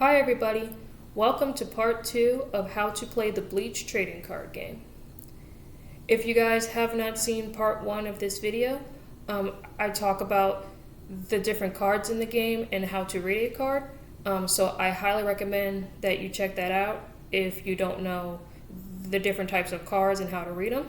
Hi everybody, welcome to part 2 of how to play the Bleach trading card game. If you guys have not seen part 1 of this video, I talk about the different cards in the game and how to read a card, so I highly recommend that you check that out if you don't know the different types of cards and how to read them.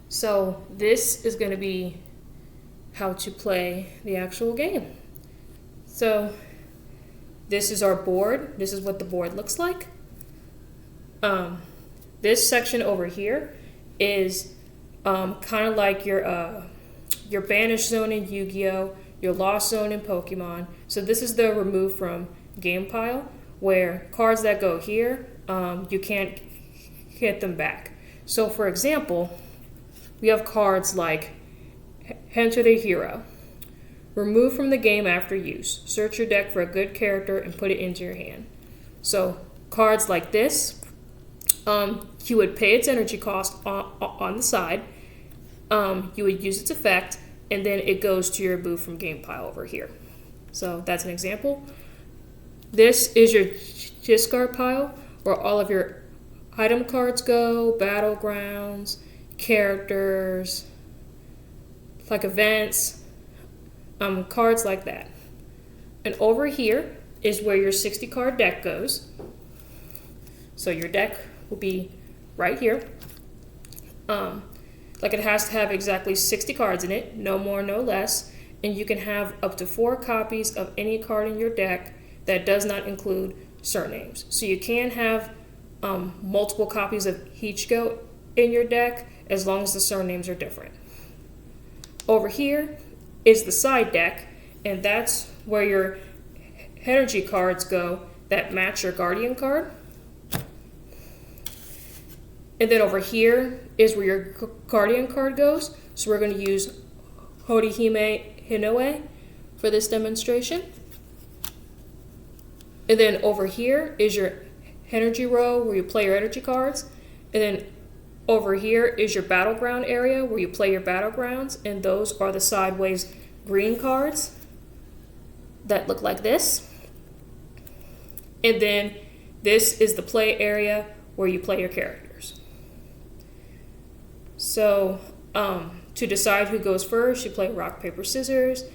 So this is going to be how to play the actual game. So this is our board. This is what the board looks like. This section over here is kind of like your banished zone in Yu-Gi-Oh!, your lost zone in Pokemon. So this is the remove from game pile, where cards that go here, you can't get them back. So for example, we have cards like Enter the Hero. Remove from the game after use. Search your deck for a good character and put it into your hand. So cards like this, you would pay its energy cost on the side. You would use its effect, and then it goes to your remove from game pile over here. So that's an example. This is your discard pile, where all of your item cards go, battlegrounds, characters, like events, cards like that. And over here is where your 60 card deck goes. So your deck will be right here. Like it has to have exactly 60 cards in it, no more, no less. And you can have up to 4 copies of any card in your deck that does not include surnames. So you can have multiple copies of Hichiko in your deck as long as the surnames are different. Over here is the side deck, and that's where your energy cards go that match your guardian card. And then over here is where your guardian card goes. So we're going to use Horihime Hinoe for this demonstration. And then over here is your energy row where you play your energy cards. And then over here is your battleground area where you play your battlegrounds, and those are the sideways green cards that look like this. And then this is the play area where you play your characters. So to decide who goes first, you play rock, paper, scissors,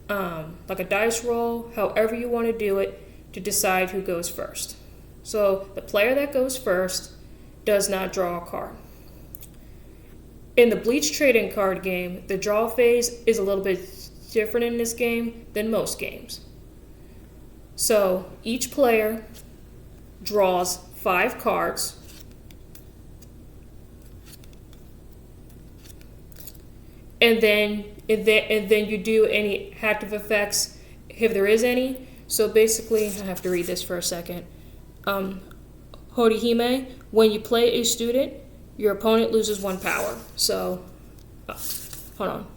like a dice roll, however you want to do it to decide who goes first. So the player that goes first does not draw a card. In the Bleach trading card game, the draw phase is a little bit different in this game than most games. So each player draws 5 cards, and then you do any active effects if there is any. So basically, I have to read this for a second. Horihime, when you play a student, your opponent loses 1 power. So, hold on.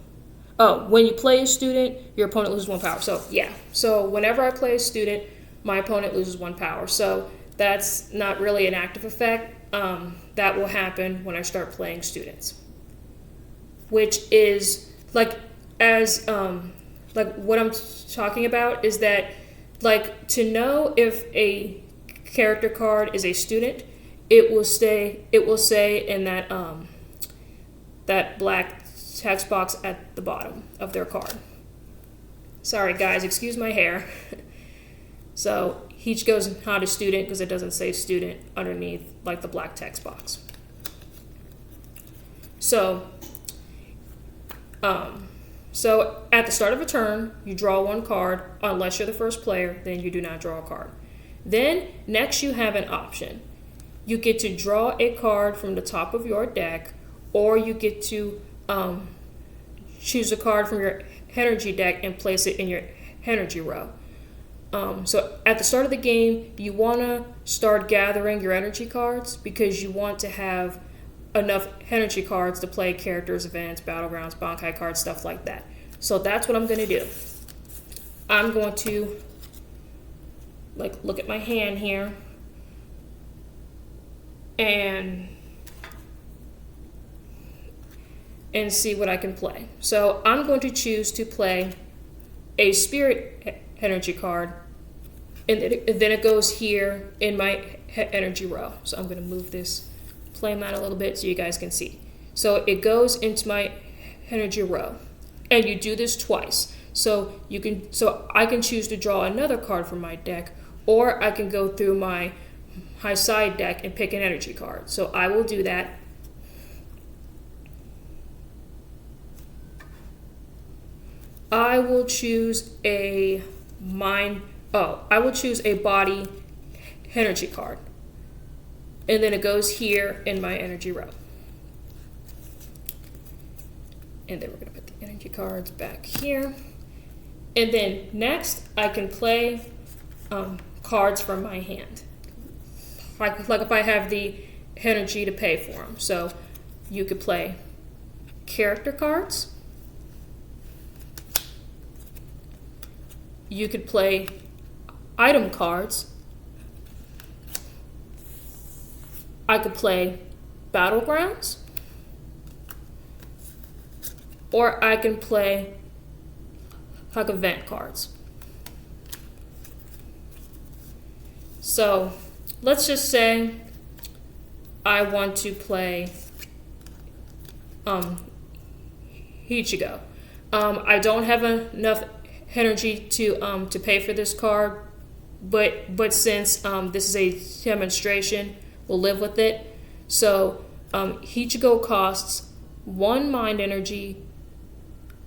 Oh, when you play a student, your opponent loses 1 power. So, yeah. So, whenever I play a student, my opponent loses 1 power. So, that's not really an active effect. That will happen when I start playing students. Which is, like, as, like, what I'm talking about is that, like, to know if a character card is a student, it will say in that that black text box at the bottom of their card. Sorry guys, excuse my hair. So each goes not a student because it doesn't say student underneath like the black text box. So so at the start of a turn, you draw 1 card. Unless you're the first player, then you do not draw a card. Then next you have an option. You get to draw a card from the top of your deck, or you get to choose a card from your energy deck and place it in your energy row. So at the start of the game, you want to start gathering your energy cards because you want to have enough energy cards to play characters, events, battlegrounds, Bankai cards, stuff like that. So that's what I'm going to do. I'm going to look at my hand here and see what I can play. So I'm going to choose to play a spirit energy card and then it goes here in my energy row. So I'm going to move this play mat a little bit so you guys can see. So it goes into my energy row, and you do this twice. So I can choose to draw another card from my deck, or I can go through my side deck and pick an energy card. So I will do that. I will choose a body energy card. And then it goes here in my energy row. And then we're going to put the energy cards back here. And then next, I can play cards from my hand. Like if I have the energy to pay for them. So you could play character cards. You could play item cards. I could play battlegrounds. Or I can play like event cards. So let's just say I want to play Ichigo. I don't have enough energy to pay for this card, but since this is a demonstration, we'll live with it. So Ichigo costs 1 mind energy,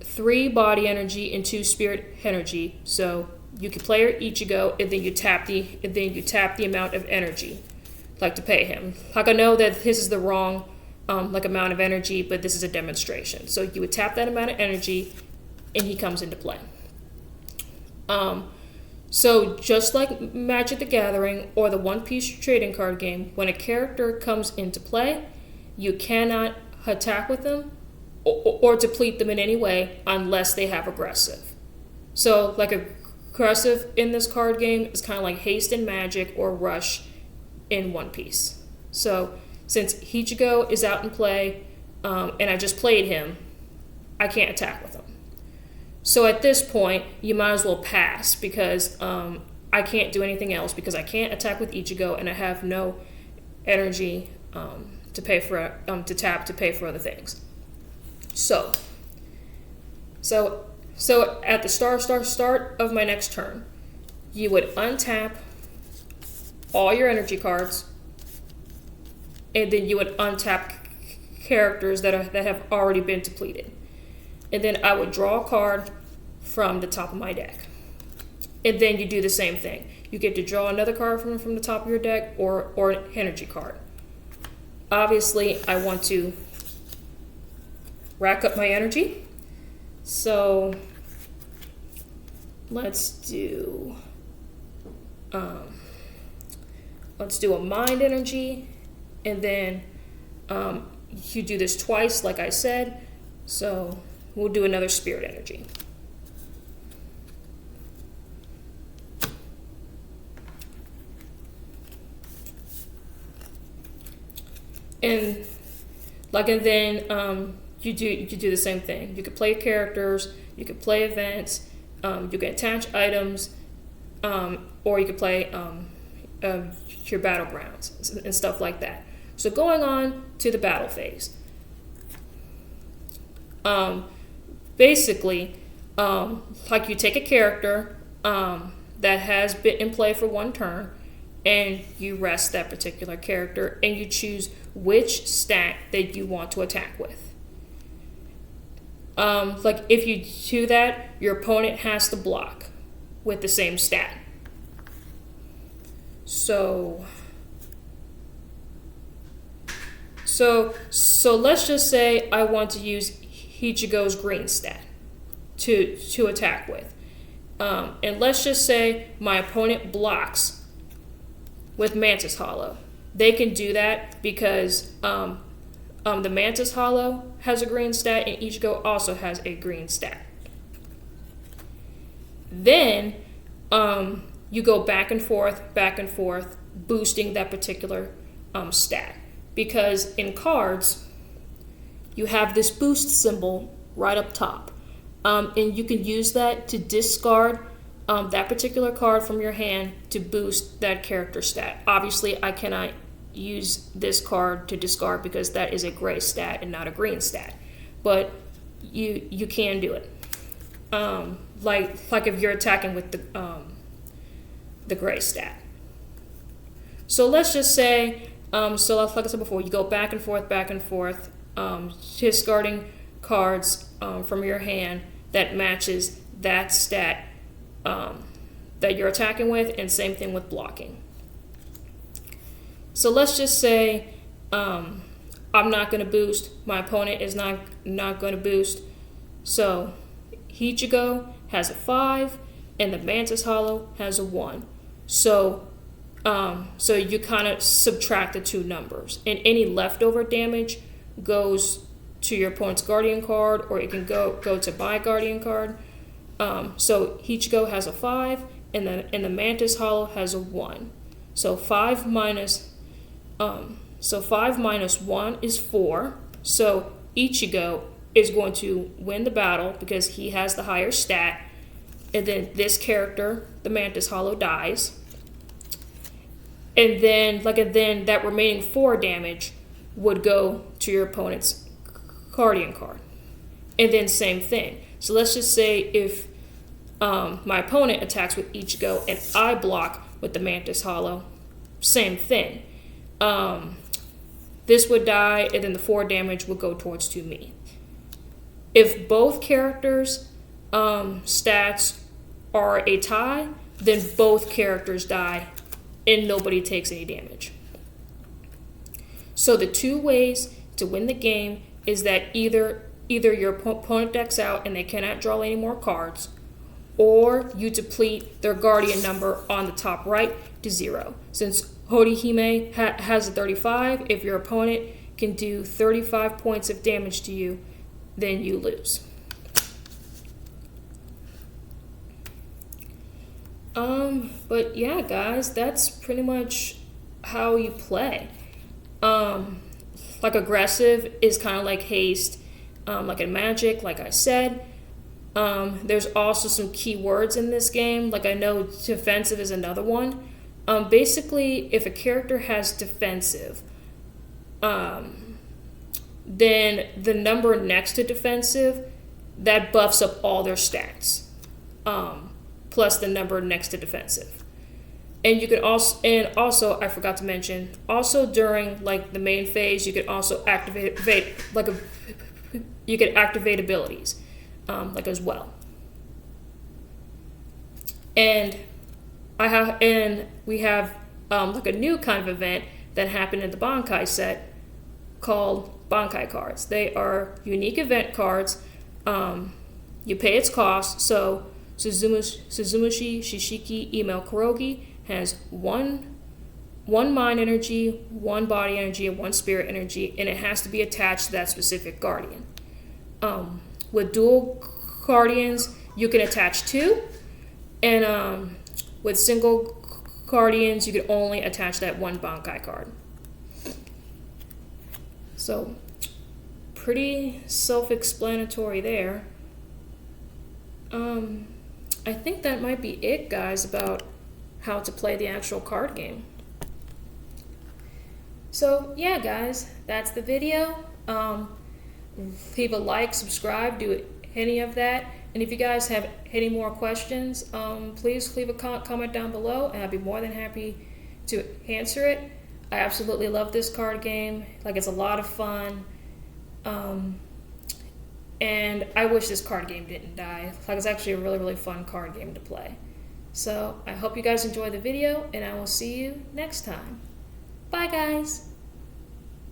3 body energy, and 2 spirit energy. So you can play Ichigo, and then you tap the amount of energy, like to pay him. Like I know that this is the wrong amount of energy, but this is a demonstration. So you would tap that amount of energy, and he comes into play. So just like Magic the Gathering or the One Piece trading card game, when a character comes into play, you cannot attack with them or deplete them in any way unless they have aggressive. So like aggressive in this card game is kind of like haste in Magic or rush in One Piece. So since Ichigo is out in play and I just played him, I can't attack with him. So at this point, you might as well pass because I can't do anything else because I can't attack with Ichigo and I have no energy to pay for to pay for other things. So at the start of my next turn, you would untap all your energy cards, and then you would untap characters that have already been depleted. And then I would draw a card from the top of my deck. And then you do the same thing. You get to draw another card from the top of your deck or an energy card. Obviously, I want to rack up my energy. So let's do a mind energy, and then you do this twice, like I said. So we'll do another spirit energy. And then you do the same thing. You could play characters, you could play events, you can attach items, or you could play your battlegrounds and stuff like that. So going on to the battle phase. Basically, like you take a character that has been in play for 1 turn, and you rest that particular character, and you choose which stat that you want to attack with. Like if you do that, your opponent has to block with the same stat. So let's just say I want to use Ichigo's green stat to attack with. And let's just say my opponent blocks with Mantis Hollow. They can do that because the Mantis Hollow has a green stat and Ichigo also has a green stat. Then you go back and forth, boosting that particular stat. Because in cards, you have this boost symbol right up top. And you can use that to discard that particular card from your hand to boost that character stat. Obviously, I cannot use this card to discard because that is a gray stat and not a green stat. But you can do it. Like if you're attacking with the gray stat. So let's just say, so like I said before, you go back and forth, discarding cards from your hand that matches that stat that you're attacking with, and same thing with blocking. So let's just say I'm not going to boost, my opponent is not going to boost, so Ichigo has a 5 and the Mantis Hollow has a 1. So you kind of subtract the two numbers, and any leftover damage goes to your opponent's Guardian card, or it can go to my Guardian card. So Ichigo has a 5 and the Mantis Hollow has a 1. So 5 minus 1 is 4. So Ichigo is going to win the battle because he has the higher stat. And then this character, the Mantis Hollow, dies. And then that remaining 4 damage would go to your opponent's Guardian card. And then same thing. So let's just say if my opponent attacks with Ichigo and I block with the Mantis Hollow, same thing. This would die, and then the 4 damage would go towards to me. If both characters' stats are a tie, then both characters die and nobody takes any damage. So the two ways to win the game is that either your opponent decks out and they cannot draw any more cards, or you deplete their Guardian number on the top right to 0. Since Horihime has a 35, if your opponent can do 35 points of damage to you, then you lose. But yeah, guys, that's pretty much how you play. Like aggressive is kind of like haste, like in Magic, like I said. There's also some key words in this game. Like I know defensive is another one. Basically, if a character has defensive, then the number next to defensive, that buffs up all their stats, plus the number next to defensive. And you can also I forgot to mention, also during like the main phase, you could also activate abilities, like as well. And we have like a new kind of event that happened in the Bankai set called Bankai cards. They are unique event cards. You pay its cost. So Suzumushi Shishiki Email Kurogi has one mind energy, 1 body energy, and 1 spirit energy, and it has to be attached to that specific guardian. With dual guardians, you can attach 2, and with single guardians, you can only attach that 1 Bankai card. So, pretty self-explanatory there. I think that might be it, guys, about how to play the actual card game. So, yeah, guys, that's the video. Leave a like, subscribe, do any of that. And if you guys have any more questions, please leave a comment down below, and I'd be more than happy to answer it. I absolutely love this card game. Like, it's a lot of fun. And I wish this card game didn't die. Like, it's actually a really, really fun card game to play. So I hope you guys enjoyed the video, and I will see you next time. Bye, guys.